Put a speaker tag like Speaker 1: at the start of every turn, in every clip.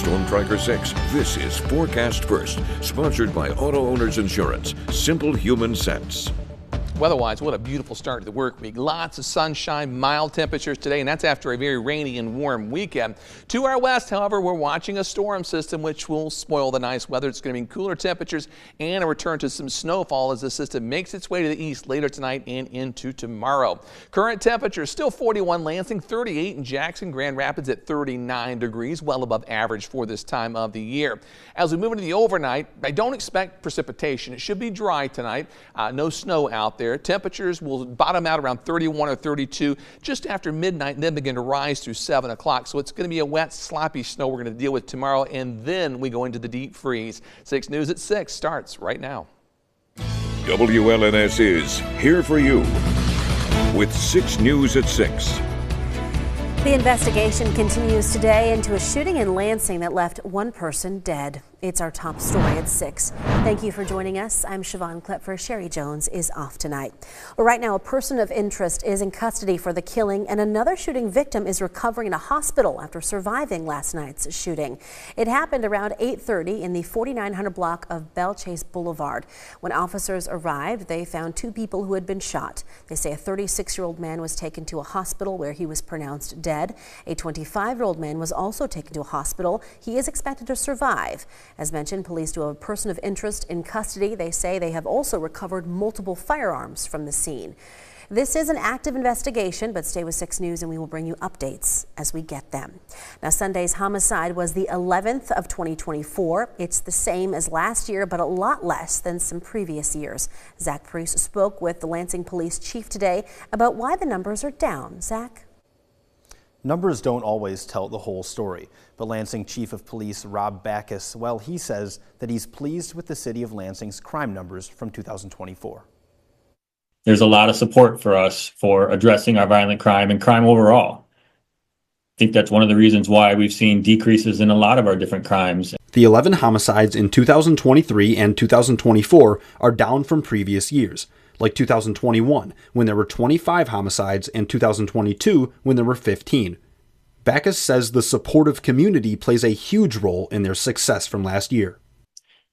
Speaker 1: Storm Tracker 6. This is Forecast First, sponsored by Auto Owners Insurance. Simple human sense.
Speaker 2: Weather-wise, what a beautiful start to the work week. Lots of sunshine, mild temperatures today, and that's after a very rainy and warm weekend. To our west, however, we're watching a storm system which will spoil the nice weather. It's going to mean cooler temperatures and a return to some snowfall as the system makes its way to the east later tonight and into tomorrow. Current temperatures still 41 Lansing, 38 in Jackson, Grand Rapids at 39 degrees, well above average for this time of the year. As we move into the overnight, I don't expect precipitation. It should be dry tonight. No snow out there. Temperatures will bottom out around 31 or 32 just after midnight and then begin to rise through 7 o'clock. So it's going to be a wet, sloppy snow we're going to deal with tomorrow, and then we go into the deep freeze. 6 News at 6 starts right now.
Speaker 1: WLNS is here for you with 6 News at 6.
Speaker 3: The investigation continues today into a shooting in Lansing that left one person dead. It's our top story at 6. Thank you for joining us. I'm Siobhan Klepfer. Sherry Jones is off tonight. Well, right now, a person of interest is in custody for the killing, and another shooting victim is recovering in a hospital after surviving last night's shooting. It happened around 8:30 in the 4900 block of Belle Chase Boulevard. When officers arrived, they found 2 people who had been shot. They say a 36-year-old man was taken to a hospital where he was pronounced dead. A 25-year-old man was also taken to a hospital. He is expected to survive. As mentioned, police do have a person of interest in custody. They say they have also recovered multiple firearms from the scene. This is an active investigation, but stay with 6 News and we will bring you updates as we get them. Now, Sunday's homicide was the 11th of 2024. It's the same as last year, but a lot less than some previous years. Zach Priest spoke with the Lansing Police Chief today about why the numbers are down. Zach?
Speaker 4: Numbers don't always tell the whole story, but Lansing Chief of Police Rob Backus, well, he says that he's pleased with the city of Lansing's crime numbers from 2024.
Speaker 5: There's a lot of support for us for addressing our violent crime and crime overall. I think that's one of the reasons why we've seen decreases in a lot of our different crimes.
Speaker 6: The 11 homicides in 2023 and 2024 are down from previous years, like 2021, when there were 25 homicides, and 2022, when there were 15. Backus says the supportive community plays a huge role in their success from last year.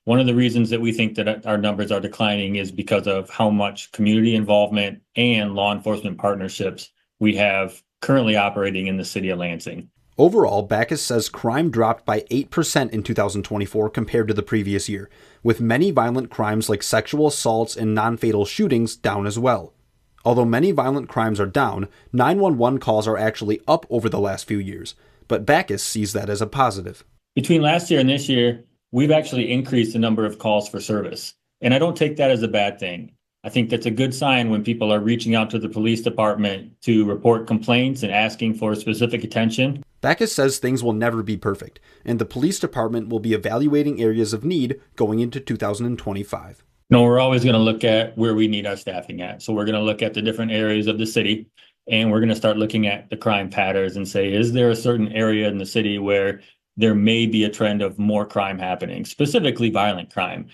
Speaker 5: One of the reasons that we think that our numbers are declining is because of how much community involvement and law enforcement partnerships we have currently operating in the city of Lansing.
Speaker 6: Overall, Backus says crime dropped by 8% in 2024 compared to the previous year, with many violent crimes like sexual assaults and non-fatal shootings down as well. Although many violent crimes are down, 911 calls are actually up over the last few years, but Backus sees that as a positive.
Speaker 5: Between last year and this year, we've actually increased the number of calls for service, and I don't take that as a bad thing. I think that's a good sign when people are reaching out to the police department to report complaints and asking for specific attention.
Speaker 6: Backus says things will never be perfect, and the police department will be evaluating areas of need going into 2025.
Speaker 5: No, we're always going to look at where we need our staffing at. So we're going to look at the different areas of the city, and we're going to start looking at the crime patterns and say, is there a certain area in the city where there may be a trend of more crime happening, specifically violent crime?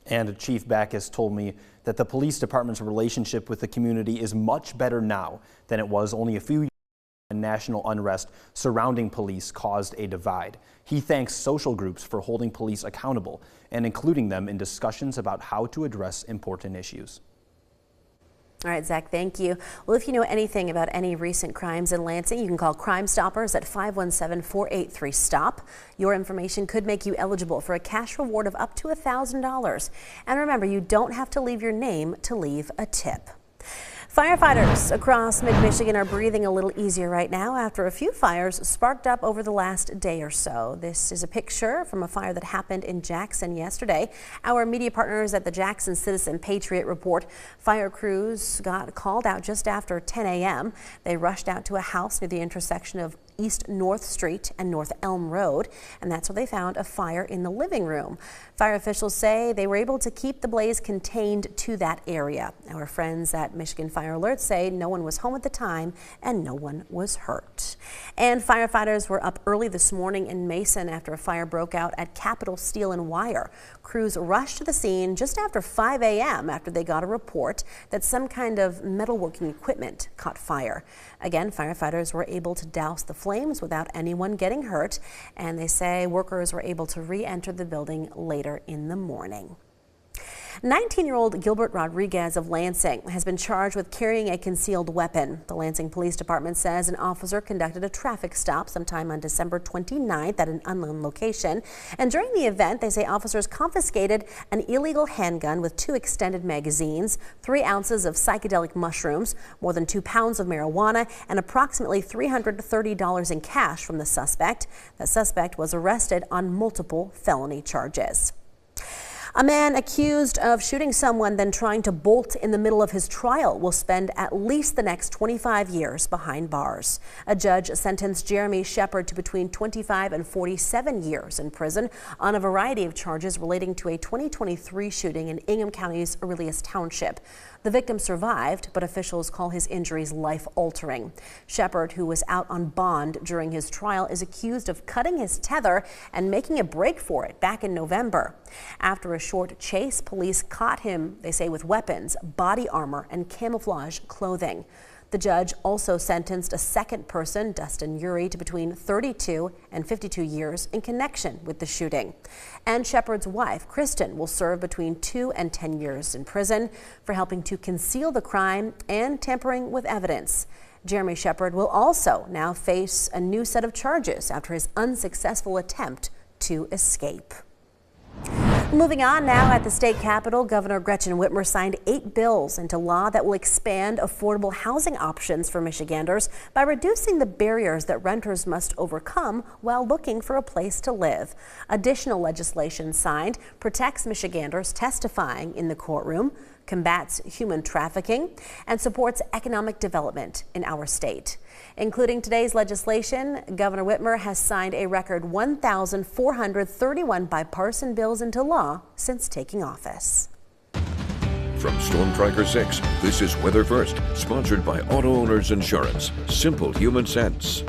Speaker 4: And Chief Backus told me that the police department's relationship with the community is much better now than it was only a few years ago when national unrest surrounding police caused a divide. He thanks social groups for holding police accountable and including them in discussions about how to address important issues.
Speaker 3: All right, Zach, thank you. Well, if you know anything about any recent crimes in Lansing, you can call Crime Stoppers at 517-483-STOP. Your information could make you eligible for a cash reward of up to $1,000. And remember, you don't have to leave your name to leave a tip. Firefighters across mid-Michigan are breathing a little easier right now after a few fires sparked up over the last day or so. This is a picture from a fire that happened in Jackson yesterday. Our media partners at the Jackson Citizen Patriot report fire crews got called out just after 10 a.m. They rushed out to a house near the intersection of East North Street and North Elm Road, and that's where they found a fire in the living room. Fire officials say they were able to keep the blaze contained to that area. Our friends at Michigan Fire Alert say no one was home at the time and no one was hurt. And firefighters were up early this morning in Mason after a fire broke out at Capital Steel and Wire. Crews rushed to the scene just after 5 a.m. after they got a report that some kind of metalworking equipment caught fire. Again, firefighters were able to douse the flames without anyone getting hurt, and they say workers were able to re-enter the building later in the morning. 19-year-old Gilbert Rodriguez of Lansing has been charged with carrying a concealed weapon. The Lansing Police Department says an officer conducted a traffic stop sometime on December 29th at an unknown location. And during the event, they say officers confiscated an illegal handgun with 2 extended magazines, 3 ounces of psychedelic mushrooms, more than 2 pounds of marijuana, and approximately $330 in cash from the suspect. The suspect was arrested on multiple felony charges. A man accused of shooting someone then trying to bolt in the middle of his trial will spend at least the next 25 years behind bars. A judge sentenced Jeremy Shepard to between 25 and 47 years in prison on a variety of charges relating to a 2023 shooting in Ingham County's Aurelius Township. The victim survived, but officials call his injuries life-altering. Shepard, who was out on bond during his trial, is accused of cutting his tether and making a break for it back in November. After a short chase, police caught him, they say, with weapons, body armor, and camouflage clothing. The judge also sentenced a second person, Dustin Urey, to between 32 and 52 years in connection with the shooting. And Shepard's wife, Kristen, will serve between 2 and 10 years in prison for helping to conceal the crime and tampering with evidence. Jeremy Shepard will also now face a new set of charges after his unsuccessful attempt to escape. Moving on now, at the state capitol, Governor Gretchen Whitmer signed 8 bills into law that will expand affordable housing options for Michiganders by reducing the barriers that renters must overcome while looking for a place to live. Additional legislation signed protects Michiganders testifying in the courtroom, combats human trafficking, and supports economic development in our state. Including today's legislation, Governor Whitmer has signed a record 1,431 bipartisan bills into law since taking office.
Speaker 1: From Storm Tracker 6, this is Weather First, sponsored by Auto Owners Insurance. Simple human sense.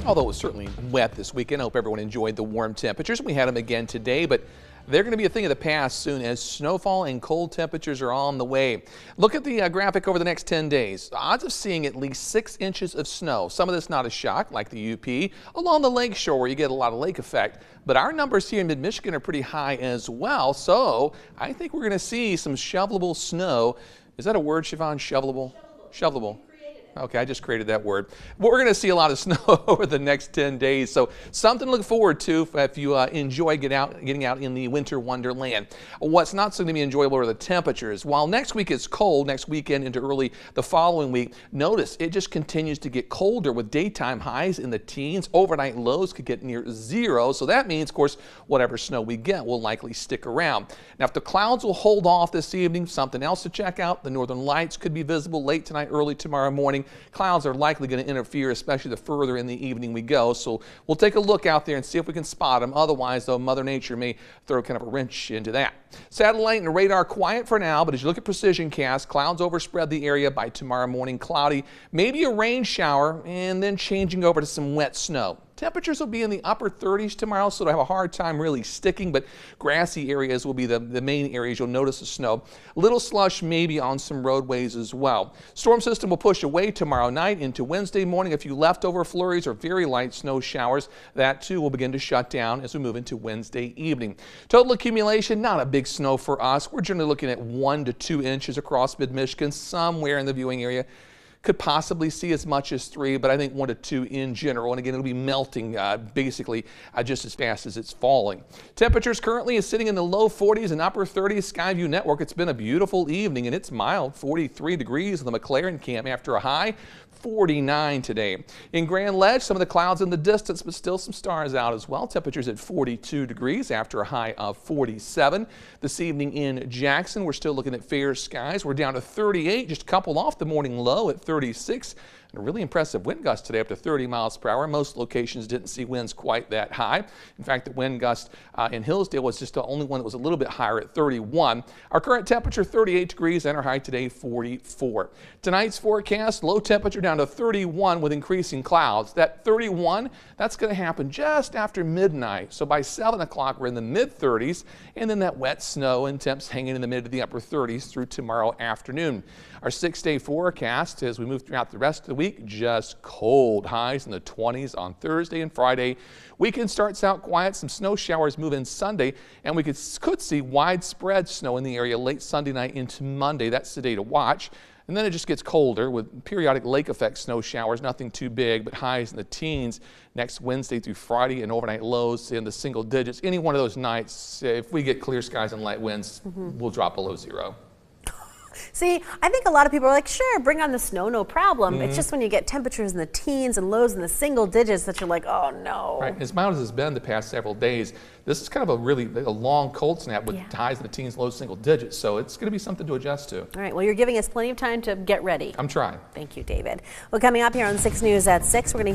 Speaker 2: Although it was certainly wet this weekend, I hope everyone enjoyed the warm temperatures. We had them again today, but they're going to be a thing of the past soon as snowfall and cold temperatures are on the way. Look at the graphic over the next 10 days. The odds of seeing at least 6 inches of snow. Some of this not a shock, like the UP, along the lake shore where you get a lot of lake effect. But our numbers here in mid-Michigan are pretty high as well. So I think we're going to see some shovelable snow. Is that a word, Siobhan? Shovelable? Shovelable. Okay, I just created that word. But we're going to see a lot of snow over the next 10 days, so something to look forward to if you enjoy getting out in the winter wonderland. What's not so going to be enjoyable are the temperatures. While next week is cold, next weekend into early the following week, notice it just continues to get colder with daytime highs in the teens. Overnight lows could get near 0, so that means, of course, whatever snow we get will likely stick around. Now, if the clouds will hold off this evening, something else to check out. The northern lights could be visible late tonight, early tomorrow morning. Clouds are likely going to interfere, especially the further in the evening we go. So we'll take a look out there and see if we can spot them. Otherwise, though, Mother Nature may throw kind of a wrench into that. Satellite and radar quiet for now, but as you look at precision cast, clouds overspread the area by tomorrow morning. Cloudy, maybe a rain shower, and then changing over to some wet snow. Temperatures will be in the upper 30s tomorrow, so it'll have a hard time really sticking, but grassy areas will be the main areas you'll notice the snow. Little slush maybe on some roadways as well. Storm system will push away tomorrow night into Wednesday morning. A few leftover flurries or very light snow showers. That too will begin to shut down as we move into Wednesday evening. Total accumulation, not a big snow for us. We're generally looking at 1 to 2 inches across mid-Michigan, somewhere in the viewing area. Could possibly see as much as 3, but I think 1 to 2 in general. And again, it'll be melting basically just as fast as it's falling. Temperatures currently is sitting in the low 40s and upper 30s. Skyview Network, it's been a beautiful evening and it's mild, 43 degrees in the McLaren camp after a high 49 today. In Grand Ledge, some of the clouds in the distance, but still some stars out as well. Temperatures at 42 degrees after a high of 47. This evening in Jackson, we're still looking at fair skies. We're down to 38, just a couple off the morning low at 36. and a really impressive wind gust today up to 30 miles per hour. Most locations didn't see winds quite that high. In fact, the wind gust in Hillsdale was just the only one that was a little bit higher at 31. Our current temperature 38 degrees and our high today 44. Tonight's forecast, low temperature down to 31 with increasing clouds. That 31, that's going to happen just after midnight. So by 7 o'clock, we're in the mid-30s, and then that wet snow and temps hanging in the mid to the upper 30s through tomorrow afternoon. Our 6-day forecast as we move throughout the rest of the week, just cold highs in the 20s on Thursday and Friday. Weekend starts out quiet, some snow showers move in Sunday, and we could see widespread snow in the area late Sunday night into Monday. That's the day to watch. And then it just gets colder with periodic lake effect snow showers, nothing too big, but highs in the teens next Wednesday through Friday, and overnight lows in the single digits. Any one of those nights, if we get clear skies and light winds, we'll drop below 0.
Speaker 3: See, I think a lot of people are like, sure, bring on the snow, no problem. It's just when you get temperatures in the teens and lows in the single digits that you're like, oh no.
Speaker 2: Right, as mild as it's been the past several days, this is kind of a long cold snap with highs in the teens, low single digits, so it's going to be something to adjust to.
Speaker 3: All right, well, you're giving us plenty of time to get ready.
Speaker 2: I'm trying.
Speaker 3: Thank you, David. Well, coming up here on 6 News at 6, we're going to